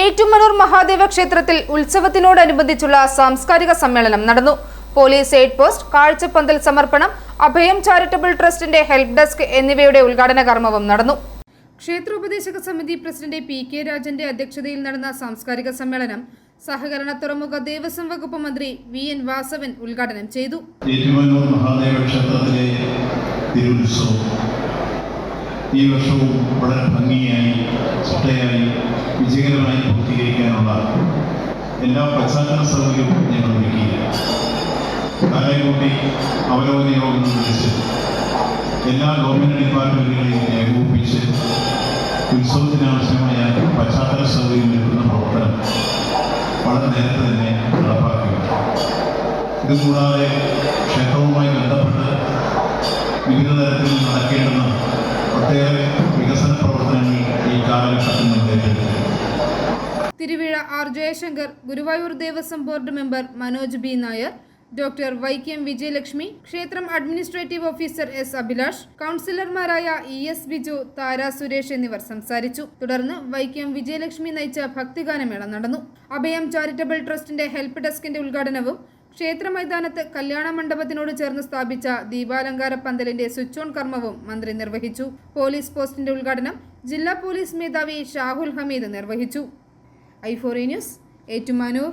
ഏറ്റുമാനൂർ മഹാദേവ ക്ഷേത്രത്തിൽ ഉത്സവത്തിനോടനുബന്ധിച്ചുള്ള സാംസ്കാരിക സമ്മേളനം നടന്നു. പോലീസ് എയ്ഡ് പോസ്റ്റ്, കാഴ്ചപ്പന്തൽ സമർപ്പണം, അഭയം ചാരിറ്റബിൾ ട്രസ്റ്റിന്റെ ഹെൽപ്പ് ഡെസ്ക് എന്നിവയുടെ ഉദ്ഘാടന കർമ്മവും നടന്നു. ക്ഷേത്രോപദേശക സമിതി പ്രസിഡന്റ് പി.കെ. രാജന്റെ അധ്യക്ഷതയിൽ നടന്ന സാംസ്കാരിക സമ്മേളനം സഹകരണ തുറമുഖ ദേവസ്വം വകുപ്പ് മന്ത്രി വി.എൻ. വാസവൻ ഉദ്ഘാടനം ചെയ്തു. ഏറ്റുമാനൂർ മഹാദേവ ക്ഷേത്രത്തിലെ തിരുവുത്സവം ഈ വർഷവും വളരെ ഭംഗിയായി, ചിട്ടയായി, വിജയകരമായി പൂർത്തീകരിക്കാനുള്ള എല്ലാ പശ്ചാത്തല സൗകര്യവും ഞങ്ങൾ ഒരുക്കിയില്ല. കാലക്കൂട്ടി അവലോകന യോഗങ്ങൾ വിളിച്ച് എല്ലാ ഗവൺമെൻറ് ഡിപ്പാർട്ട്മെൻറ്റുകളെയും ഏകോപിപ്പിച്ച് ഉത്സവത്തിനാവശ്യമായ പശ്ചാത്തല സൗകര്യം ഒരുക്കുന്ന പ്രവർത്തനം വളരെ നേരത്തെ തന്നെ നടപ്പാക്കുക. ഇതുകൂടാതെ ക്ഷേത്രവുമായി ബന്ധപ്പെട്ട് വിവിധ തരത്തിൽ നടക്കേണ്ടുന്ന ഒട്ടേറെ വികസന പ്രവർത്തനങ്ങൾ ഈ കാലഘട്ടത്തിൽ നേരിടുന്നു. Thiruvizha R. Jayashankar, Guruvayur Devaswom board member Manoj B. Nair, doctor Vaikom Vijayalakshmi, ക്ഷേത്രം അഡ്മിനിസ്ട്രേറ്റീവ് ഓഫീസർ എസ്. അഭിലാഷ്, കൗൺസിലർമാരായ ഇ.എസ്. ബിജു, താര സുരേഷ് എന്നിവർ സംസാരിച്ചു. തുടർന്ന് വൈക്കം വിജയലക്ഷ്മി നയിച്ച ഭക്തിഗാനമേള നടന്നു. അഭയം ചാരിറ്റബിൾ ട്രസ്റ്റിന്റെ ഹെൽപ്പ് ഡെസ്കിന്റെ ഉദ്ഘാടനവും ക്ഷേത്ര മൈതാനത്ത് കല്യാണ മണ്ഡപത്തിനോട് ചേർന്ന് സ്ഥാപിച്ച ദീപാലങ്കാര പന്തലിന്റെ സ്വിച്ച് ഓൺ കർമ്മവും മന്ത്രി നിർവഹിച്ചു. പോലീസ് പോസ്റ്റിന്റെ ഉദ്ഘാടനം ജില്ലാ പോലീസ് മേധാവി ഷാഹുൽ ഹമീദ് നിർവഹിച്ചു. i4a news, Ettumanoor.